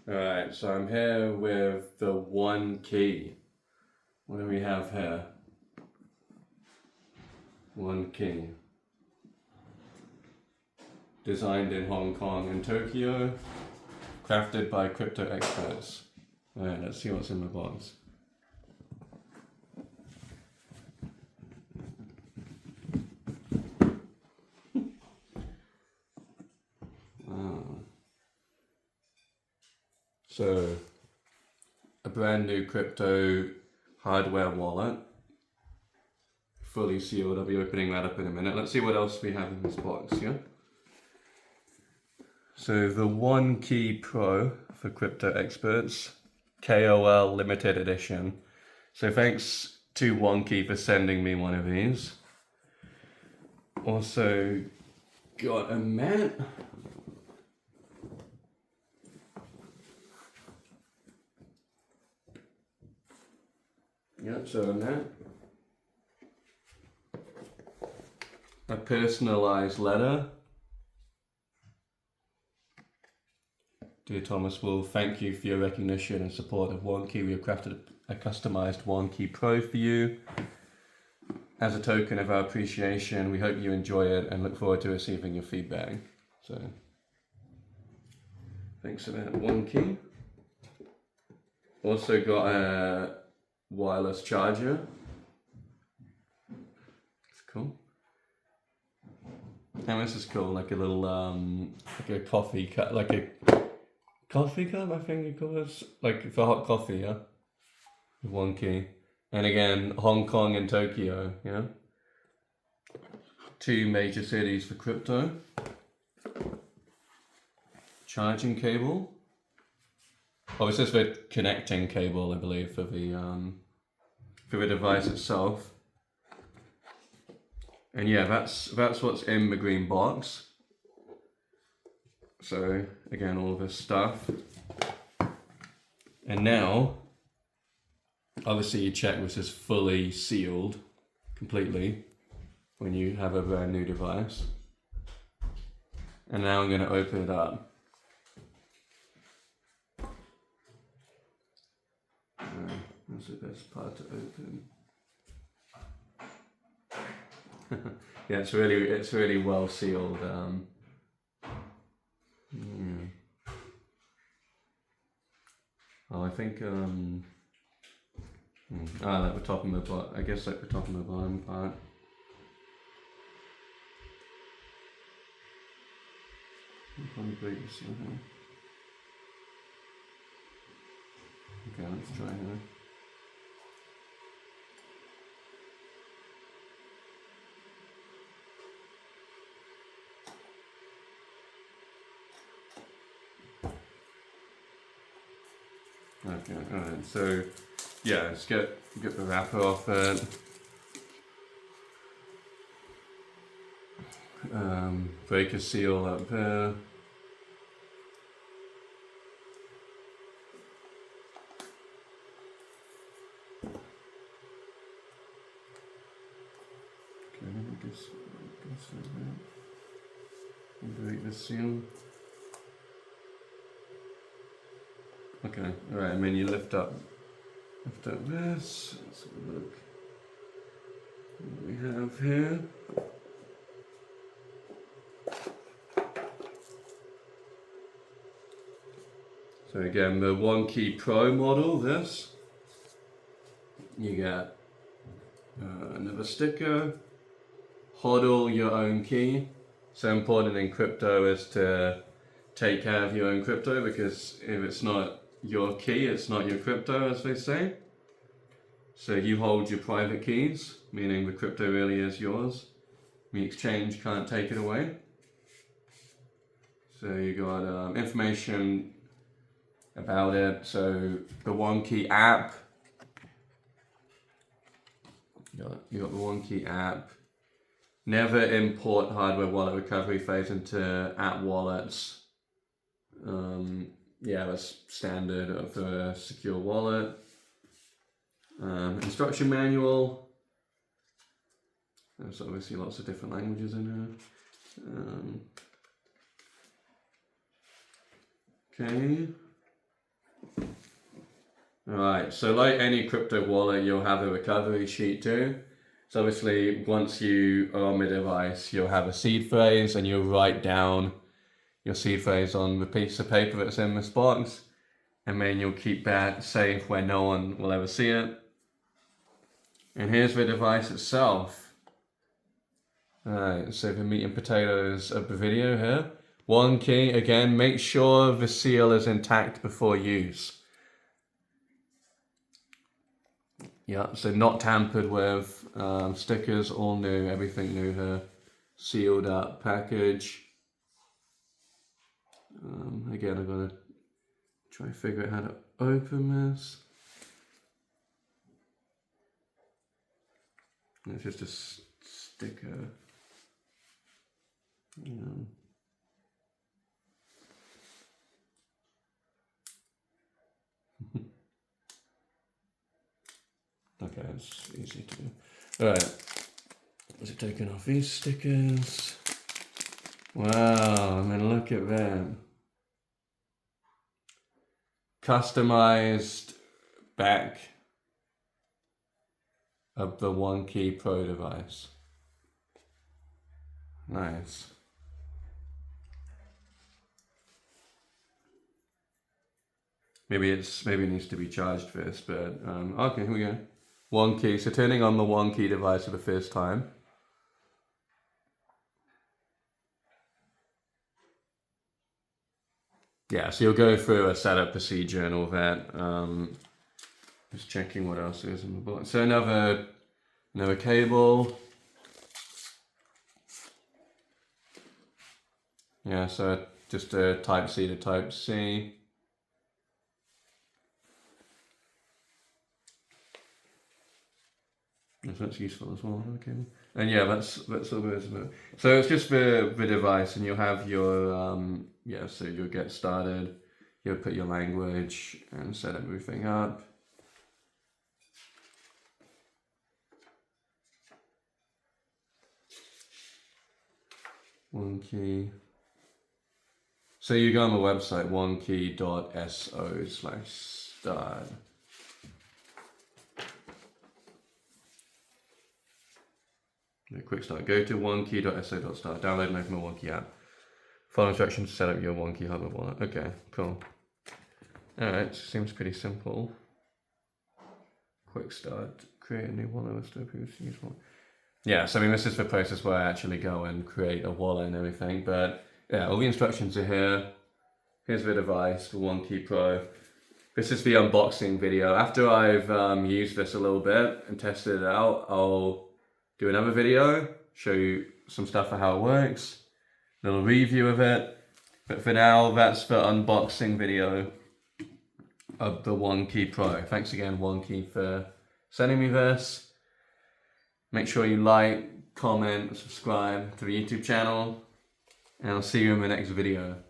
Alright, so I'm here with the OneKey. What do we have here? OneKey. Designed in Hong Kong and Tokyo. Crafted by crypto experts. Alright, let's see what's in the box. So, a brand new crypto hardware wallet, fully sealed. I'll be opening that up in a minute. Let's see what else we have in this box, yeah? So the OneKey Pro for crypto experts, KOL limited edition. So thanks to OneKey for sending me one of these. Also got a mat. Yep, so a mat. A personalized letter. Dear Thomas Wolf, thank you for your recognition and support of OneKey. We have crafted a customized OneKey Pro for you. As a token of our appreciation, we hope you enjoy it and look forward to receiving your feedback. So, thanks for that, OneKey. Also got a wireless charger. It's cool. And this is cool, like a little, like a coffee cup, like a coffee cup, I think you call it, like for hot coffee, yeah? OneKey. And again, Hong Kong and Tokyo, yeah? Two major cities for crypto. Charging cable. Oh, it's just the connecting cable, I believe, for the device itself. And yeah, that's what's in the green box. So again, all this stuff. And now, obviously you check this is fully sealed, completely, when you have a brand new device. And now I'm going to open it up. That's the best part to open. Yeah, it's really well sealed. Oh, I think like the top and the bottom. I guess like the top and the bottom part. Okay, let's try now. Okay, alright, so yeah, let's get the wrapper off it. Break a seal up there. Okay, I guess like that. Break the seal. Okay, alright, and then you lift up this. Let's have a look. What we have here. So again, the OneKey Pro model, this. You get another sticker. Hodl your own key. So important in crypto is to take care of your own crypto, because if it's not your key, it's not your crypto, as they say. So you hold your private keys, meaning the crypto really is yours. The exchange can't take it away. So you got information about it. So the OneKey app. You got the OneKey app. Never import hardware wallet recovery phase into app wallets. Yeah, that's standard for a secure wallet. Instruction manual. There's obviously lots of different languages in here. Okay. Alright, so like any crypto wallet, you'll have a recovery sheet too. So obviously, once you are on the device, you'll have a seed phrase and you'll write down your seed phrase on the piece of paper that's in this box. And then you'll keep that safe where no one will ever see it. And here's the device itself. Alright, so the meat and potatoes of the video here. OneKey, again, make sure the seal is intact before use. Yeah, so not tampered with, stickers all new, everything new here, sealed up package. Again, I'm gonna try and figure out how to open this. It's just a sticker. Okay, it's easy to do. Alright, is it taking off these stickers? Wow, I mean, look at that. Customized back of the OneKey Pro device. Nice. Maybe it needs to be charged first, but okay, here we go. OneKey, so turning on the OneKey device for the first time. Yeah, so you'll go through a setup procedure and all that. Just checking what else is in the box. So another cable. Yeah, so just a Type C to Type C. So that's useful as well. Okay, and yeah, that's all there is about it. So it's just the device, and you'll have your yeah. So you'll get started. You'll put your language and set everything up. OneKey. So you go on the website onekey.so/start. Quick start. Go to onekey.so.start. Download and open the OneKey app. Follow instructions to set up your OneKey hardware wallet. Okay, cool. Alright, seems pretty simple. Quick start. Create a new wallet. Let's do a previous use wallet. Yeah, so I mean, this is the process where I actually go and create a wallet and everything. But yeah, all the instructions are here. Here's the device, the OneKey Pro. This is the unboxing video. After I've used this a little bit and tested it out, I'll do another video, show you some stuff for how it works, a little review of it. But for now, that's the unboxing video of the OneKey Pro. Thanks again, OneKey, for sending me this. Make sure you like, comment, subscribe to the YouTube channel, and I'll see you in the next video.